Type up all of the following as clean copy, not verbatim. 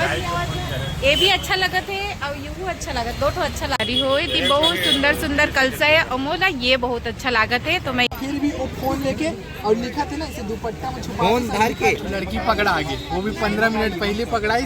ये भी अच्छा लगा थे और यू अच्छा लगा, दो ठो अच्छा लगा रही हो। थी बहुत सुंदर सुंदर कलसा है अमोला, ये बहुत अच्छा लगा थे। तो मैं फिर भी वो फोन लेके और लिखा थे ना इसे दुपट्टा में छुपा फोन धर के लड़की पकड़ा आगे, वो भी 15 मिनट पहले पकड़ाई।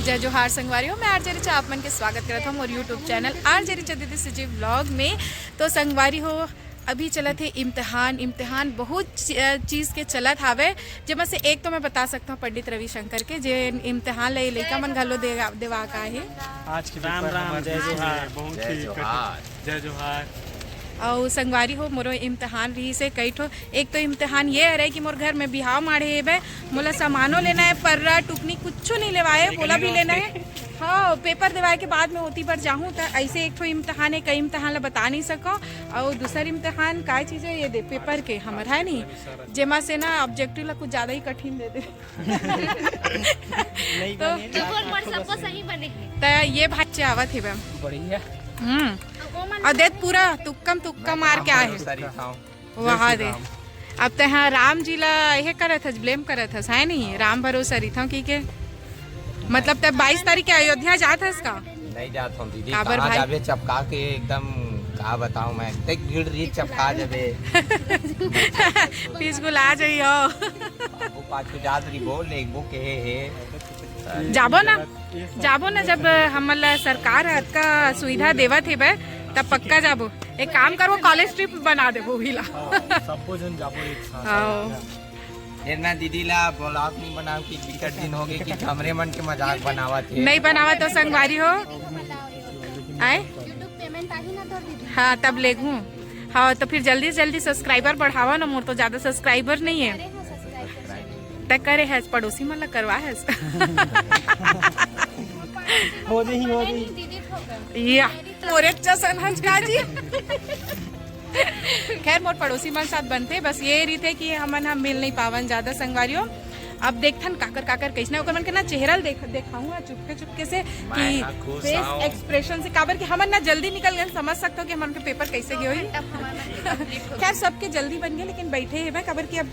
जय जोहार संगवारी हो, मैं आरजे रिचा आप मन के स्वागत करता हूँ और यूट्यूब चैनल आरजे रिचा दीदी सजीव ब्लॉग में। तो संगवारी हो अभी चला थे इम्तिहान बहुत चीज़ के चलत हावे, जेमा से एक तो मैं बता सकता हूँ पंडित रविशंकर के जे इम्तिहान ले लइका मन घलो देवा का है आज की राम राम जय जोहार जय जोहार। और संगवारी हो मोरो इम्तिहान रही से कई ठो। एक तो इम्तिहान ये रहे कि मोर घर में बिहाव माड़े है, मोला सामानों लेना है, पर्रा टुकनी कुछ नहीं लेवाए, बोला भी लेना है। हाँ पेपर दिवाए के बाद में होती पर जाऊँ तो ऐसे एक ठो इम्तिहान है, कई इम्तिहान ला बता नहीं सको। और दूसरा इम्तिहान का चीज़ है ये दे पेपर के हमारा है नहीं, जेमा से ना ऑब्जेक्टिव ला कुछ ज़्यादा ही कठिन दे दे तो ये भाई आवत है बढ़िया। और देख पूरा तुक्का मार के आए वहाँ दे। अब तो यहाँ राम जी ला यह करत हस, ब्लेम करत हस है नहीं, राम भरोसा रही था की मतलब तब 22 तारीख के अयोध्या जात हस का? नहीं जाता हूँ दीदी, काबर कहाँ भाई? जाबे चपका के एकदम का बताऊँ मैं, देख भीड़ रही चपका जाबे प्लीज गुला जाइयो वो पाछू जात रही बोल एक वो के है जाबो ना जब हमला सरकार का सुविधा देवत है तब पक्का जाबो। एक काम करो कॉलेज ट्रिप बना दे वो हिला सबको जन जाबो एक साथ। फिर मैं दीदी ला ब्लॉग नहीं बनाऊ कि टिकट दिन हो गए कि हमरे मन के मजाक बनावा थे। नहीं बनावा तो संगवारी हो आए हाँ तब ले घूँ। हाँ तो फिर जल्दी से जल्दी सब्सक्राइबर बढ़ावा ना, मोर तो ज्यादा सब्सक्राइबर नहीं है। तक करे है पड़ोसी मन ला करवा है हो गई या मोरे जसन हंसका जी खैर मोर पड़ोसी मन साथ बनते, बस ये रही थे कि हम मिल नहीं पावन ज्यादा संगवारियों। अब देखथन काकर कैसना ओकर मन के ना चेहरा देखाऊंगा चुपके से कि फेस एक्सप्रेशन से काबर कि हमन ना जल्दी निकल गए, समझ सकते हो कि हमन के पेपर कैसे गए होई। खैर सबके जल्दी बन गए लेकिन बैठे है काबर कि अब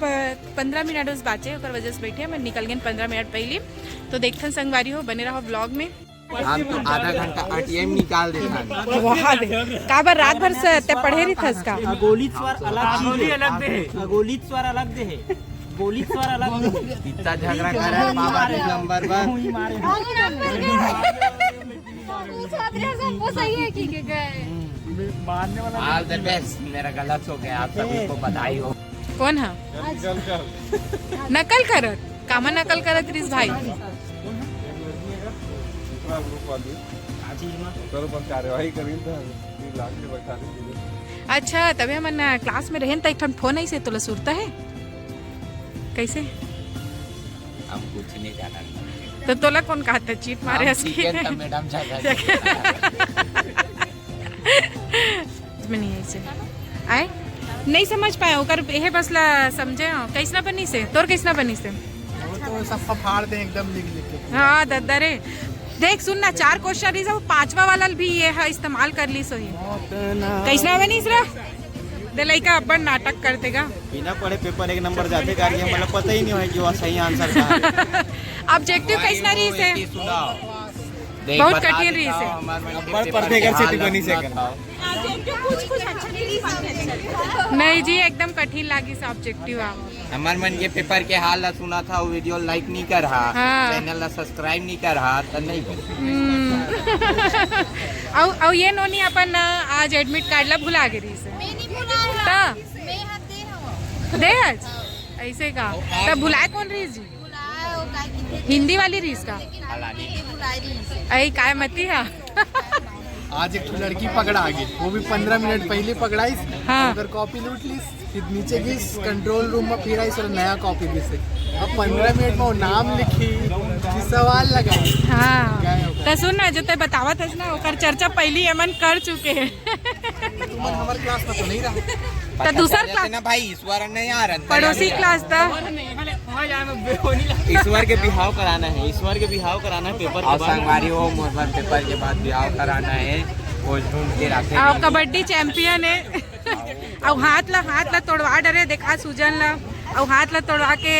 15 मिनट उस बाचे ओकर वजह से बैठे हम निकल गए 15 मिनट पहले। तो देखथन संगवारी हो बने रहो ब्लॉग में। हम तो आधा घंटा ATM निकाल देता वहाँ दे काबर रात भर से ते पढ़े रही थस का अगोलित स्वर अलग दे है, अगोलित स्वर अलग दे है, गोलित स्वर अलग दे है। इतना झगड़ा कर रहा है बाबा के नंबर पर वो सही है कि गए मारने वाला ऑल द बेस्ट। मेरा गलत हो गया, आप सभी को बधाई हो। कौन है नकल करत कामा नकल करत रिस भाई अच्छा तभी हम क्लास में रहें तो फोन ऐसे तो सुरता है कैसे हम कुछ नहीं जाना तो तोला कौन कहा था चीट मारे हंस के मैडम में नहीं ऐसे आए नहीं समझ पाए ओकर यह बसला समझे कैसना बनी से तोर कैसना बनी से तो सब फाड़ दे एकदम लिख के। हाँ दद्दा रे देख सुनना 4 क्वेश्चन रही सब 5वां वाला भी ये है इस्तेमाल कर ली सो कैसना बनी सर दे लइका अपन नाटक कर देगा बिना पढ़े पेपर 1 नंबर जाते कार्य मतलब पता ही नहीं है कि वो सही आंसर क्या है। ऑब्जेक्टिव कैसना रही से बहुत कठिन रही से पर पढ़ने का सेटिंग बनी से नहीं जी एकदम कठिन लागी से ऑब्जेक्टिव हमार मन के पेपर के हाल ला सुना था, वो वीडियो लाइक नहीं कर रहा, चैनल ला सब्सक्राइब नहीं कर रहा तो नहीं और ये नोनी अपन आज एडमिट कार्ड ला भुला गिरी से दे ऐसे का तब भुलाए कौन रही जी हिंदी वाली रीस का अरे काय मती है आज एक लड़की पकड़ा आगे, वो भी 15 मिनट पहले पकड़ाई। हाँ। अगर कॉपी लूट ली फिर नीचे गई कंट्रोल रूम में, फिर आई सर नया कॉपी भी से अब 15 मिनट में वो नाम लिखी सवाल लगाई। हाँ तो सुन ना जो ते बतावत है ना ओकर चर्चा पहली हमन कर चुके हैं तुम हमारे क्लास में तो नहीं रहा तो दूसरा क्लास ना भाई ईश्वर नहीं आ रहा, पड़ोसी क्लास था ईश्वर के बिहाव कराना है, ईश्वर के बिहाव कराना है पेपर और संगवारी हो मोहब्बत पेपर के बाद बिहाव कराना है, वो ढूंढ के रखे और कबड्डी चैंपियन है और हाथ ला तोड़वा डरे देखा सूजन ला और हाथ ला तोड़वा के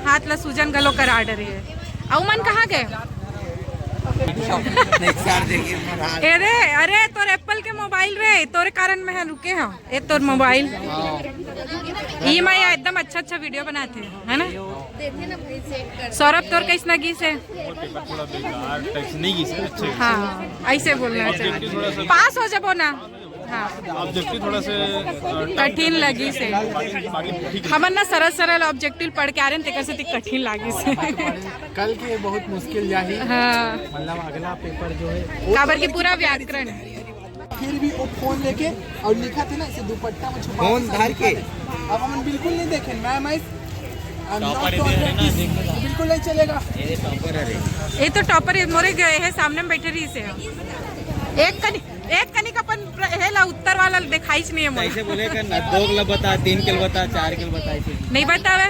हाथ ला सूजन गलो करा डरे है। और मन कहाँ गए नेक्स्ट बार देखिए अरे अरे तोर एप्पल के मोबाइल रे तोरे कारण में रुके हैं ये तोर मोबाइल ई मैं एकदम अच्छा वीडियो बनाते हैं है ना। देखे ना भाई सेट कर सौरभ तोर कैसना गीस है? नहीं की से अच्छे हाँ ऐसे बोलना चाहिए, पास हो जाबो ना। हाँ ऑब्जेक्टिव थोड़ा से कठिन लगी से हमन ना सरल सरल ऑब्जेक्टिव पढ़ के आ रहे तेकर से कठिन लागी से कल के बहुत मुश्किल जाही। हाँ मतलब अगला पेपर जो है काबर की पूरा व्याकरण फिर भी वो फोन लेके और लिखा थे ना इसे दुपट्टा में छुपा फोन धर के अब हम बिल्कुल नहीं देखे मैम बिल्कुल नहीं चलेगा। ये तो टॉपर मोरे गए है सामने में बैठे रही से एक कनी का अपन हेला उत्तर वाला दिखाई नहीं है मोरे। ऐसे बोलेगा ना 2 किलो बता 3 किलो बता 4 किलो बता ऐसे नहीं बतावे।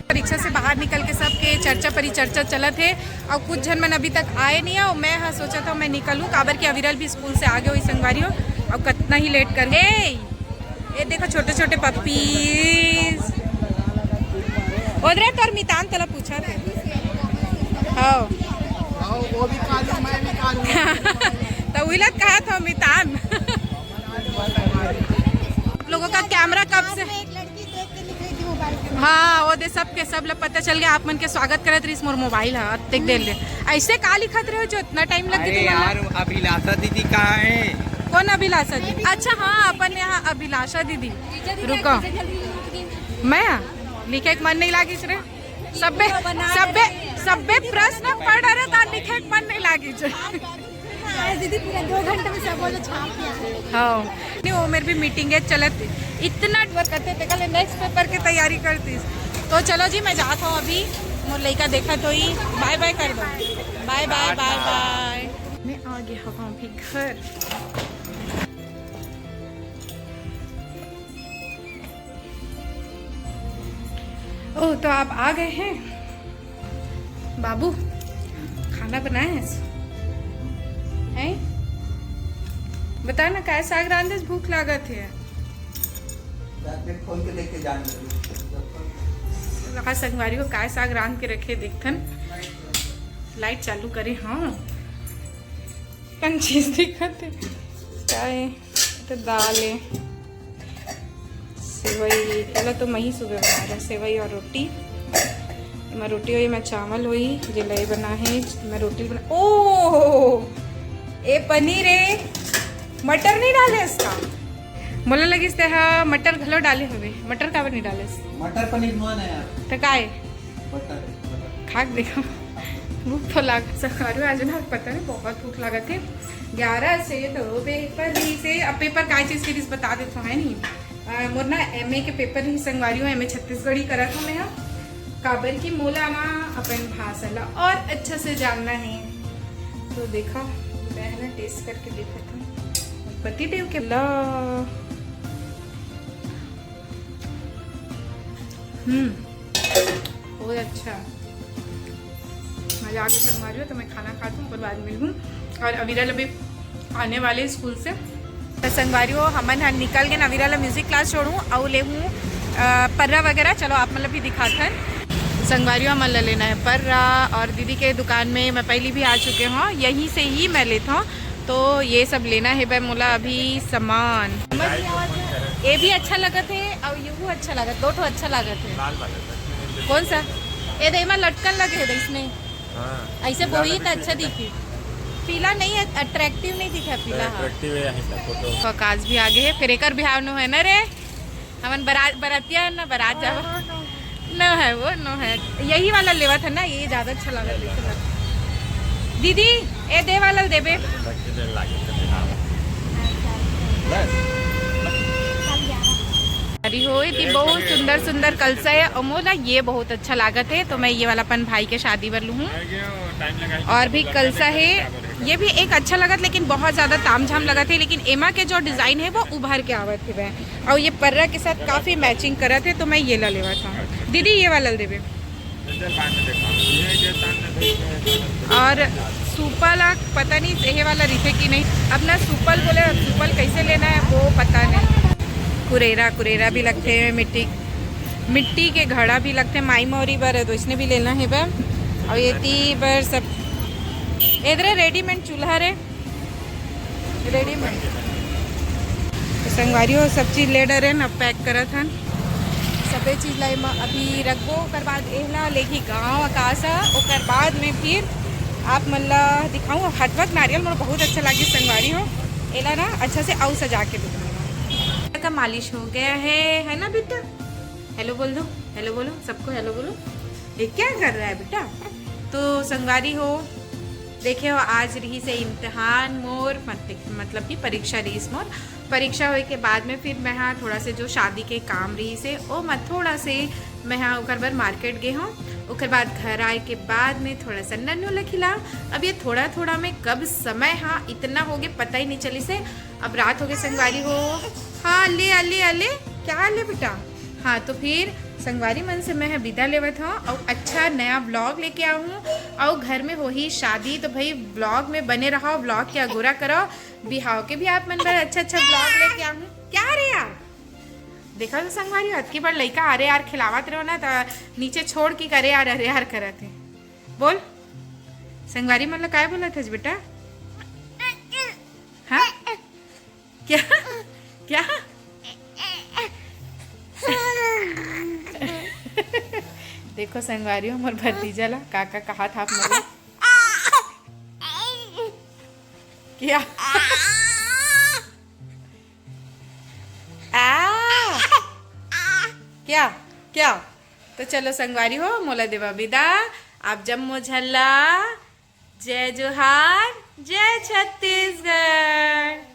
परीक्षा से बाहर निकल के सबके चर्चा परिचर्चा चला थे और कुछ जन मन अभी तक आए नहीं है और मैं हाँ सोचा था मैं निकलूँ काबर की अविरल भी स्कूल से आ गए हुई संगवारियों और कितना ही लेट कर ये देखो छोटे छोटे पप्पीज उधर तो मितान तला पूछा थे। हाँ वो भी खा लूं मैं भी खा लूं तो विलत कहा था मितान लोगों का कैमरा कब से हाँ वो दे सबके सब लोग पता चल गया आप मन के स्वागत करत रही मोर मोबाइल है देख दे ले ऐसे का लिखत रहे हो जो इतना टाइम लग अरे यार अभिलाषा दीदी कहाँ है? कौन अभिलाषा दीदी? अच्छा हाँ अपन यहाँ अभिलाषा दीदी रुको मैं लिखे मन नहीं लागी रे सबे सबे सबे प्रश्न पढ़ रहे था लिखे मन नहीं लागी दीदी पूरा 2 घंटे में सब बोलो छाप दिया। हाँ नहीं वो मेरी भी मीटिंग है चलत इतना वर्क करते थे कल नेक्स्ट पेपर की तैयारी करती तो चलो जी मैं जाता हूँ अभी मोर लड़का देखा तो ही बाय बाय कर दो बाय बाय बाय बाय मैं आ गया हूँ अभी घर। ओह तो आप आ गए हैं बाबू खाना बनाए हैं बता ना काय साग रांधे भूख लागत है खोल के लेके जाने संगवारी को काय साग रांध के रखे देखथन लाइट चालू करे। हाँ कौन चीज दिखत है काय तो दाल है सेवई पहले तो मैं ही सुबह बना रहा सेवई और रोटी मैं रोटी हुई मैं चावल हुई जिलाई बना है मैं रोटी बना ओ ए पनीर है मटर नहीं डाले इसका मोला लगी हाँ मटर घलो डाले हुए मटर काबर नहीं डाले मटर पनीर मन है यार तो काय मटर खाक देखो भूख तो लाग सरकारी आज ना पता नहीं बहुत भूख लगा थे 11 से 2 पेपर ही से अब पेपर काय चीज़ की बता देता है नहीं मोर ना MA के पेपर ही संगवारी हूँ MA छत्तीसगढ़ी करा था मैं काबर की मोला वहाँ अपन भाषा ला और अच्छा से जानना है तो देखा मैं ना टेस्ट करके देखा था पति देव के ला बहुत अच्छा मजा आके संगवारी हो तो मैं खाना खाती हूँ पर बाद में मिलूँ और अविरल अभी आने वाले स्कूल से संगवारी हो हमन हाँ निकल के अविरल म्यूजिक क्लास छोड़ूँ और ले हूँ पर्रा वगैरह चलो आप मतलब भी दिखाते हैं संगवारी हमन ले लेना है पर्रा और दीदी के दुकान में मैं पहले भी आ चुके हूँ यहीं से ही मैं लेता हूँ तो ये सब लेना है भाई मोला अभी सामान ये भी अच्छा लगत है और ये भी अच्छा लगत 2 अच्छा लगत है कौन सा ये दे में लटकन लगे है इसमें ऐसे वही तो अच्छा दिखी पीला नहीं है अट्रैक्टिव नहीं दिखा पीला हाँ काज भी आगे है फिर एक बिहार नो है ना रे हमन बरातिया ना बारात जावा न है वो न है यही वाला लेवा था ना ये ज्यादा अच्छा लगा दीदी ए दे वाला देबे हो थी बहुत सुंदर सुंदर कलसा है और मोला ये बहुत अच्छा लागत है तो मैं ये वाला अपन भाई के शादी पर लूँ और भी कलसा है ये भी एक अच्छा लगत लेकिन बहुत ज़्यादा तामझाम लगा थे लेकिन एमा के जो डिज़ाइन है वो उभर के आवत थे वह और ये पर्रा के साथ काफ़ी मैचिंग करा थे तो मैं ये ला लेवा था दीदी ये वाला देवे और सुपल पता नहीं ये वाला रिथे कि नहीं अपना सुपल बोले सुपल कैसे लेना है वो पता नहीं कुरेरा भी लगते हैं मिट्टी के घड़ा भी लगते हैं माई मोरी बर है तो इसने भी लेना है बर और ये 3 बर सब इधर रेडीमेड चूल्हा रे, रेडीमेड संगवारी हो सब चीज़ ले डरे न पैक करत हन सबे चीज़ लाई अभी रखबो। ओकर बाद एहला लेगी गाँव आकाशा। ओकर बाद में फिर आप मन ला दिखाऊँ हटवक नारियल मोर बहुत अच्छा लगी संगवारी हो। एला ना अच्छा से आउ सजा के दिखाऊँ का मालिश हो गया है ना बेटा? हेलो बोल दो, हेलो बोलो सबको, हेलो बोलो। ये क्या कर रहा है बेटा? तो संगवारी हो देखे हो आज रही से इम्तिहान मोर मतलब कि परीक्षा रही मोर। परीक्षा होए के बाद में फिर मैं हाँ थोड़ा से जो शादी के काम रही से ओ मैं थोड़ा से मैं हाँ ओकर बार मार्केट गए हूँ। ओकर बाद घर आए के बाद में थोड़ा सा नन्नू ला खिलाओ। अब ये थोड़ा थोड़ा में कब समय हाँ इतना हो गया पता ही नहीं चली से। अब रात हो गई संगवारी हो। हाँ ले अले अले क्या ले बेटा? हाँ तो फिर संगवारी मन से मैं विदा लेवत हूँ और अच्छा नया ब्लॉग लेके आऊँ। और घर में हो ही शादी तो भाई ब्लॉग में बने रहो, ब्लॉग के अगोरा करो। बिहाव के भी आप मन पर अच्छा अच्छा ब्लॉग लेके आऊँ। क्या रे यार देखा तो संगवारी हद की बार लड़का अरे यार खिलावत रहो ना तो नीचे छोड़ के करे यार अरे यार करत है। बोल संगवारी मतलब क्या बोला था बेटा? हाँ क्या क्या देखो संगवारी हो मोर भतीजा ला काका कहा था आप क्या क्या क्या? तो चलो संगवारी हो मोला देवा विदा। आप जम्मो झल्ला, जय जोहार, जय छत्तीसगढ़।